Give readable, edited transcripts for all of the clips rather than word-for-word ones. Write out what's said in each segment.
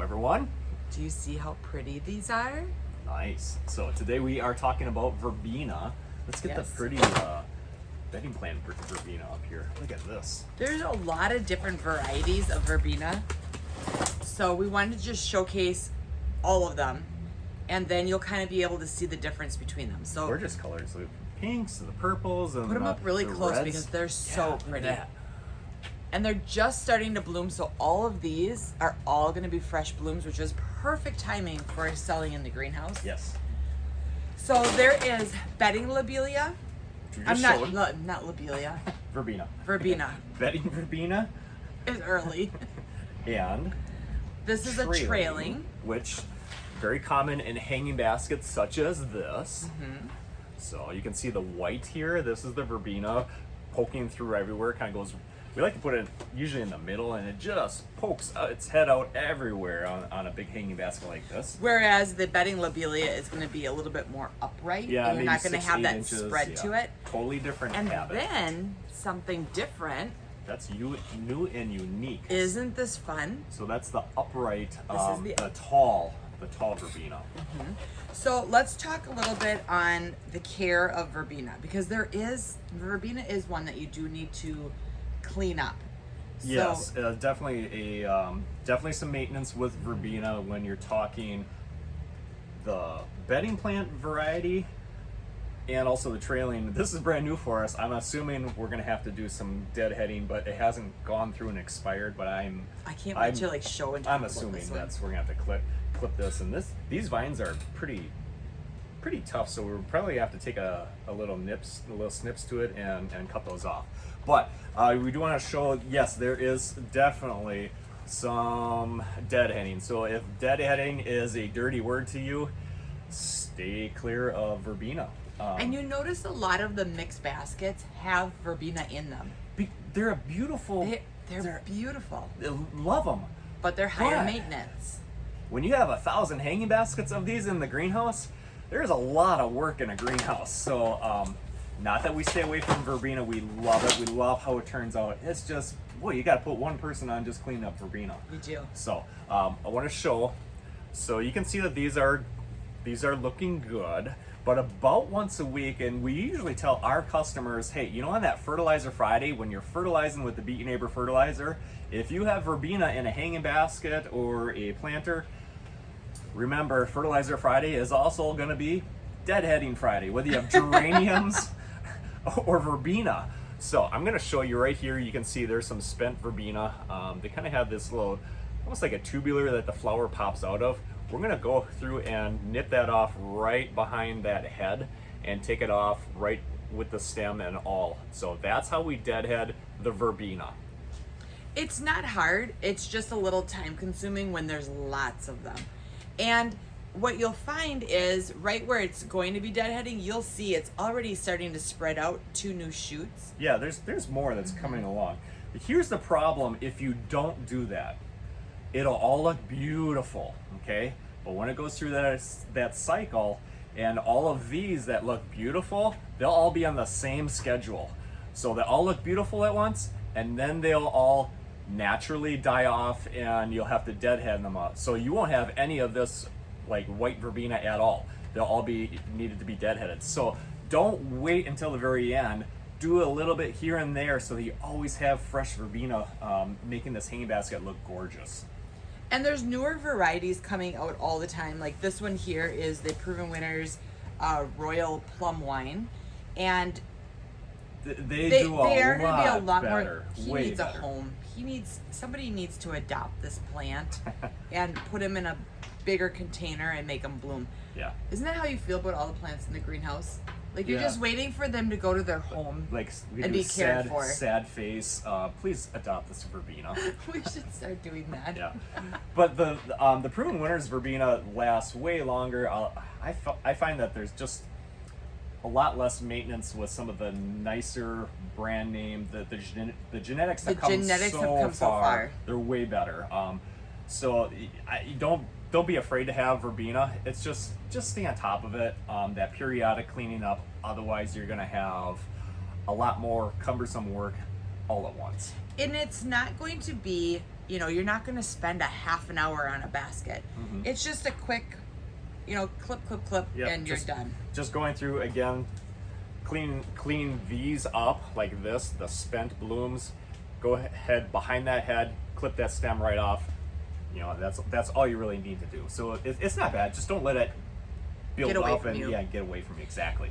everyone. Do you see how pretty these are? Nice. So today we are talking about Verbena. Let's get the pretty bedding plant Verbena up here. Look at this. There's a lot of different varieties of Verbena. So we wanted to just showcase all of them. And then you'll kind of be able to see the difference between them. So gorgeous colors. The pinks and the purples. And put them up really close reds. because they're so pretty. That. And they're just starting to bloom, so all of these are all going to be fresh blooms, which is perfect timing for selling in the greenhouse. Yes. So there is bedding lobelia. I'm not lobelia. Verbena. Verbena. Bedding Verbena. It's early. And this is a trailing, which very common in hanging baskets such as this. Mm-hmm. So you can see the white here. This is the Verbena poking through everywhere. Kind of goes. We like to put it usually in the middle, and it just pokes its head out everywhere on a big hanging basket like this. Whereas the bedding lobelia is going to be a little bit more upright. Yeah, and you're not going to 6, have 8 that inches, spread to it. Totally different And habit. then something different. That's new and unique. Isn't this fun? So that's the upright, This is the tall Verbena. Mm-hmm. So let's talk a little bit on the care of Verbena, because Verbena is one that you do need to clean up. Yes, definitely some maintenance with Verbena when you're talking the bedding plant variety and also the trailing. This is brand new for us. I'm assuming we're gonna have to do some deadheading, but it hasn't gone through and expired. But I can't wait to show and talk I'm about assuming this one. we're gonna have to clip this, and these vines are pretty tough, so we'll probably have to take a little snips to it and cut those off. But we do want to show, yes, there is definitely some deadheading. So if deadheading is a dirty word to you, stay clear of Verbena. And you notice a lot of the mixed baskets have Verbena in them. They're a beautiful. They're beautiful. I love them. But they're higher maintenance. When you have 1,000 hanging baskets of these in the greenhouse, there's a lot of work in a greenhouse. So not that we stay away from Verbena, we love it. We love how it turns out. It's just, boy, you got to put one person on just cleaning up Verbena. We do. So I want to show. So you can see that these are looking good. But about once a week, and we usually tell our customers, hey, on that Fertilizer Friday, when you're fertilizing with the Beat Your Neighbor fertilizer, if you have Verbena in a hanging basket or a planter, remember, Fertilizer Friday is also going to be Deadheading Friday, whether you have geraniums or Verbena. So I'm going to show you right here. You can see there's some spent Verbena. They kind of have this little, almost like a tubular that the flower pops out of. We're going to go through and nip that off right behind that head and take it off right with the stem and all. So that's how we deadhead the Verbena. It's not hard. It's just a little time consuming when there's lots of them. And what you'll find is right where it's going to be deadheading, you'll see it's already starting to spread out 2 new shoots. Yeah, there's more that's coming along. But here's the problem if you don't do that. It'll all look beautiful, okay? But when it goes through that cycle, and all of these that look beautiful, they'll all be on the same schedule. So they all look beautiful at once, and then they'll all naturally die off, and you'll have to deadhead them up. So you won't have any of this like white Verbena at all. They'll all be needed to be deadheaded. So don't wait until the very end. Do a little bit here and there so that you always have fresh Verbena, making this hanging basket look gorgeous. And there's newer varieties coming out all the time. Like this one here is the Proven Winners Royal Plum Wine. And they are going to be a lot better. He needs a home. Somebody needs to adopt this plant and put him in a bigger container and make them bloom. Yeah. Isn't that how you feel about all the plants in the greenhouse? Like you're just waiting for them to go to their home, like and be cared for. Sad face. Please adopt this Verbena. We should start doing that. Yeah, but the Proven Winners Verbena lasts way longer. I find that there's just a lot less maintenance with some of the nicer brand name. The genetics have come so far. They're way better. So you don't be afraid to have Verbena. It's just stay on top of it. That periodic cleaning up. Otherwise, you're gonna have a lot more cumbersome work all at once. And it's not going to be you know, you're not going to spend a half an hour on a basket. It's just a quick, you know, clip, Yep, and you're done. Just going through again, clean these up like this, the spent blooms. Go ahead behind that head, clip that stem right off. You know, that's all you really need to do. So it's not bad. Just don't let it build up and get away from you. Exactly.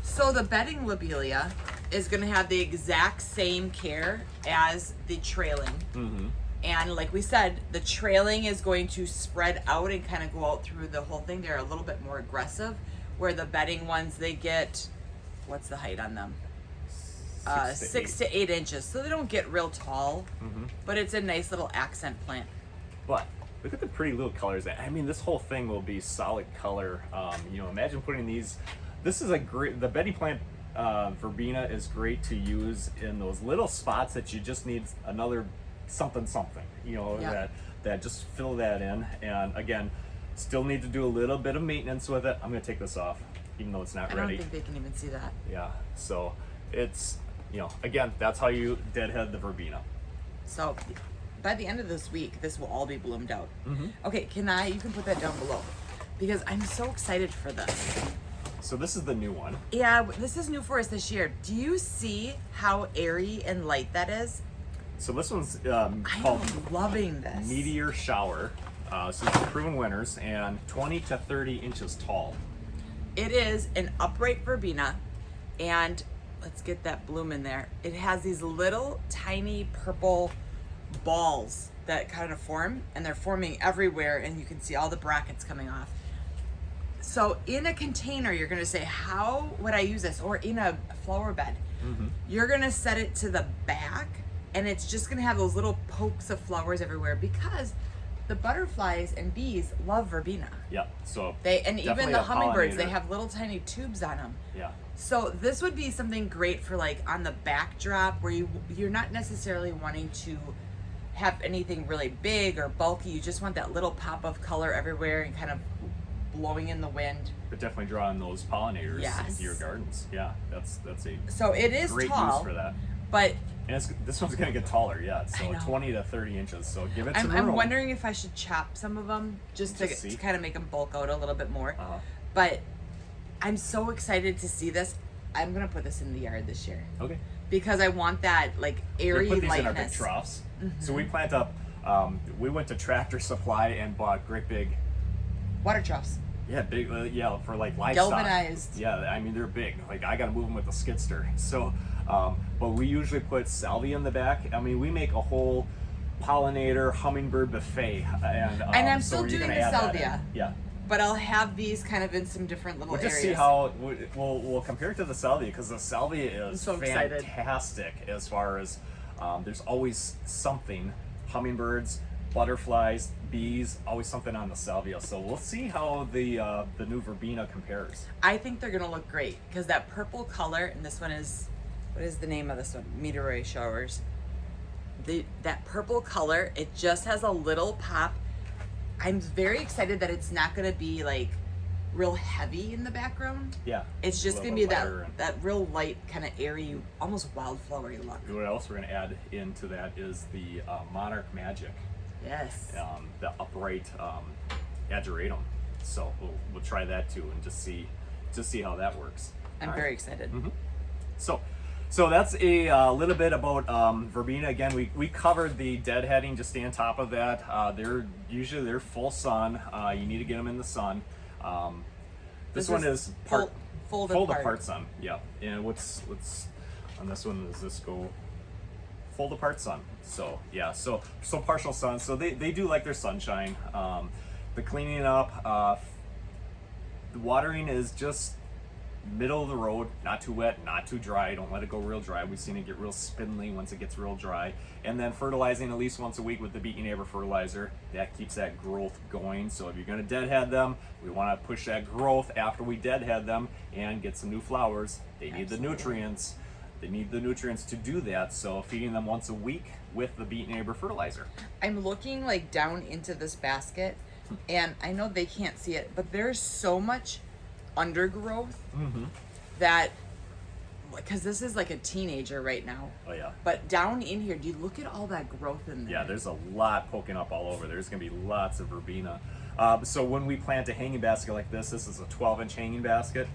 So the bedding lobelia is going to have the exact same care as the trailing. And like we said, the trailing is going to spread out and kind of go out through the whole thing. They're a little bit more aggressive, where the bedding ones, they get, what's the height on them? 6 to 8 inches. So they don't get real tall, but it's a nice little accent plant. But look at the pretty little colors. I mean, this whole thing will be solid color. You know, imagine putting these. This is a great. The Betty plant Verbena is great to use in those little spots that you just need another something. You know, that just fill that in. And again, still need to do a little bit of maintenance with it. I'm gonna take this off, even though it's not ready. I don't think they can even see that. Yeah. So it's, you know, again, that's how you deadhead the Verbena. So by the end of this week, this will all be bloomed out. Okay, you can put that down below, because I'm so excited for this. So this is the new one. Yeah, this is new for us this year. Do you see how airy and light that is? So this one's I'm called loving this. Meteor Shower. So it's proven winners and 20 to 30 inches tall. It is an upright verbena, and let's get that bloom in there. It has these little tiny purple balls that kind of form, and they're forming everywhere, and you can see all the brackets coming off. So in a container, you're going to say, how would I use this? Or in a flower bed, you're going to set it to the back, and it's just going to have those little pokes of flowers everywhere, because the butterflies and bees love verbena. Yeah. So And even the hummingbirds, pollinator. they have little tiny tubes on them. Yeah. So this would be something great for like on the backdrop, where you're not necessarily wanting to have anything really big or bulky. You just want that little pop of color everywhere and kind of blowing in the wind. But definitely drawing those pollinators Yes. into your gardens. Yeah, that's a So it is great tall, use for that. but And this one's gonna get taller, yeah. I So know. 20 to 30 inches. So give it some I'm room. wondering if I should chop some of them just to see. kind of make them bulk out a little bit more. Uh-huh. But I'm so excited to see this. I'm gonna put this in the yard this year Okay. because I want that like airy We put these lightness. in our big troughs. So we plant up. We went to Tractor Supply and bought great big. Water troughs. Yeah, big. For like livestock. Galvanized. Yeah, I mean they're big. Like I gotta move them with a skid steer. So, but we usually put salvia in the back. I mean, we make a whole pollinator hummingbird buffet, and I'm so still we're doing gonna the add that in. salvia. Yeah. But I'll have these kind of in some different little We'll just areas. see how we'll compare it to the salvia, because the salvia is so excited. fantastic as far as there's always something, hummingbirds, butterflies, bees, always something on the salvia. So we'll see how the new Verbena compares. I think they're gonna look great because that purple color, and this one is, what is the name of this one? Meteor showers. That purple color, it just has a little pop. I'm very excited that it's not gonna be like real heavy in the background. Yeah. It's just A gonna little be bit lighter that real light, kind of airy, almost wildflowery look. What else we're going to add into that is the Monarch Magic, Yes. the upright ageratum. So we'll try that too and just see how that works. I'm All right. very excited. So that's a little bit about Verbena. Again, we covered the deadheading. Just stay on top of that. They're full sun. You need to get them in the sun. This one is fold apart sun. Yeah. And what's on this one? Does this go fold apart sun? So yeah. So partial sun. So they do like their sunshine. The cleaning up, the watering is just middle of the road, not too wet, not too dry. Don't let it go real dry. We've seen it get real spindly once it gets real dry. And then fertilizing at least once a week with the BYN fertilizer. That keeps that growth going. So if you're going to deadhead them, we want to push that growth after we deadhead them and get some new flowers. They need the nutrients. They need the nutrients to do that. So feeding them once a week with the BYN fertilizer. I'm looking like down into this basket, and I know they can't see it, but there's so much undergrowth that because this is like a teenager right now. Oh yeah. But down in here, do you look at all that growth in there? Yeah, there's a lot poking up all over. There's going to be lots of verbena. So when we plant a hanging basket like this is a 12-inch hanging basket.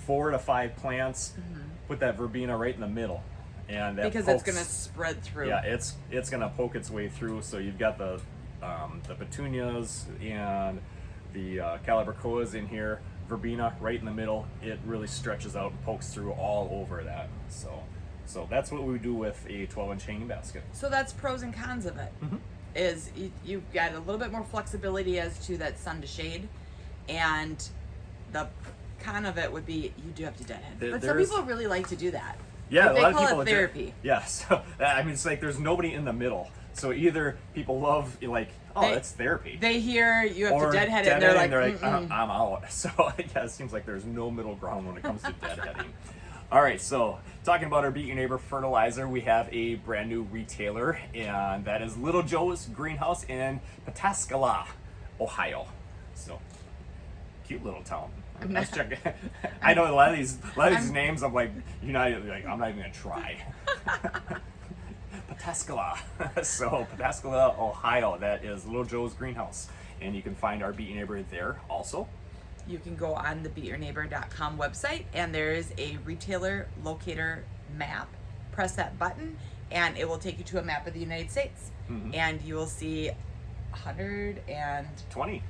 4 to 5 plants. Put that verbena right in the middle, and that because it's going to spread through. Yeah, it's going to poke its way through. So you've got the petunias and the calibrachoas in here. Verbena right in the middle. It really stretches out and pokes through all over that. So that's what we do with a 12-inch hanging basket. So that's pros and cons of it. Is you've got a little bit more flexibility as to that sun to shade, and the con of it would be you do have to deadhead. But some people really like to do that. Yeah, like a lot of call people it therapy. Yeah, so I mean, it's like there's nobody in the middle. So either people love like, it's therapy. They hear you have or to deadhead it, and they're like, I'm out. So yeah, it seems like there's no middle ground when it comes to deadheading. All right, so talking about our Beat Your Neighbor fertilizer, we have a brand new retailer, and that is Little Joe's Greenhouse in Pataskala, Ohio. So cute little town. I'm not checking. I know a lot of these names. I'm like, I'm not even gonna try. Pataskala. So Pataskala, Ohio. That is Little Joe's Greenhouse, and you can find our Beat Your Neighbor there also. You can go on the beatyourneighbor.com website, and there is a retailer locator map. Press that button, and it will take you to a map of the United States, and you will see 120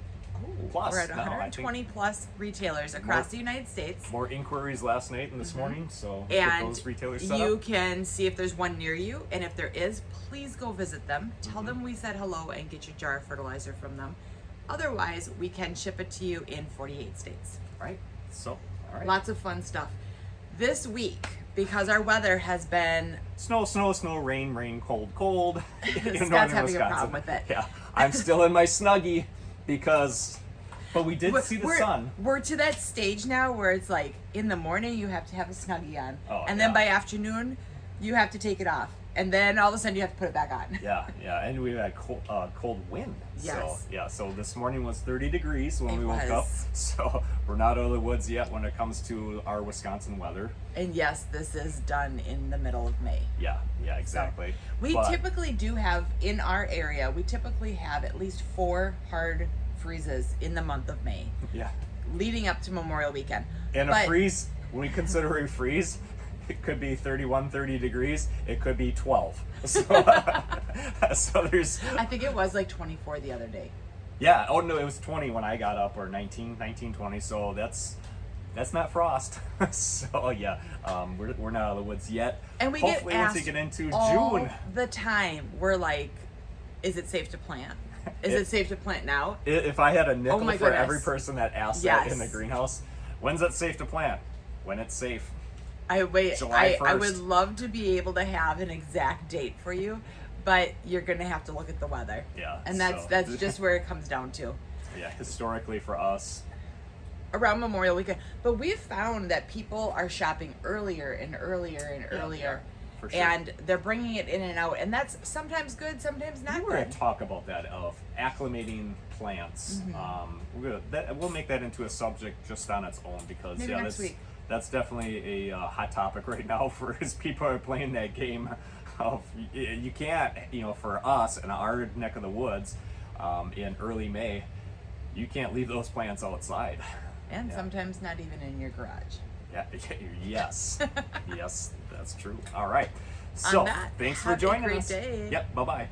plus. We're at 120 plus retailers across the United States. More inquiries last night and this morning, so and get those retailers set you up. can see if there's one near you, and if there is, please go visit them. Tell them we said hello and get your jar of fertilizer from them. Otherwise, we can ship it to you in 48 states. Right. So, all right. Lots of fun stuff. This week, because our weather has been snow, rain, cold. Scott's having a problem with it. Yeah, I'm still in my Snuggie but we did see the sun. We're to that stage now where it's like in the morning you have to have a Snuggie on, and yeah. then by afternoon you have to take it off, and then all of a sudden you have to put it back on. Yeah, and we had cold wind. Yes. So this morning was 30 degrees when we woke up. was. So we're not out of the woods yet when it comes to our Wisconsin weather. And yes, this is done in the middle of May. Yeah, exactly. So typically do have, in our area, we typically have at least 4 hard freezes in the month of May. Yeah. Leading up to Memorial Weekend. And a freeze, when we consider a freeze, it could be 30 degrees. It could be 12. So, so there's... I think it was like 24 the other day. Yeah. Oh, no, it was 20 when I got up, or 19, 20. So that's not frost. So, yeah, we're not out of the woods yet. And we hopefully get asked once you get into all June. the time, we're like, is it safe to plant? Is it safe to plant now? If I had a nickel for goodness. every person that asked that in the greenhouse, when's it safe to plant? When it's safe. I July 1st. would love to be able to have an exact date for you, but you're gonna have to look at the weather. Yeah. And that's just where it comes down to. Yeah, historically for us. Around Memorial Weekend. But we've found that people are shopping earlier and earlier and earlier. For sure. And they're bringing it in and out, and that's sometimes good, sometimes not We're good. going to talk about that, of acclimating plants. We'll make that into a subject just on its own, because Maybe next week. That's definitely a hot topic right now for as people are playing that game of, you can't, for us in our neck of the woods in early May, you can't leave those plants outside. And sometimes not even in your garage. Yeah. Yes. Yes, that's true. All right. So, thanks for joining us. Have a great day. Yep. Bye-bye.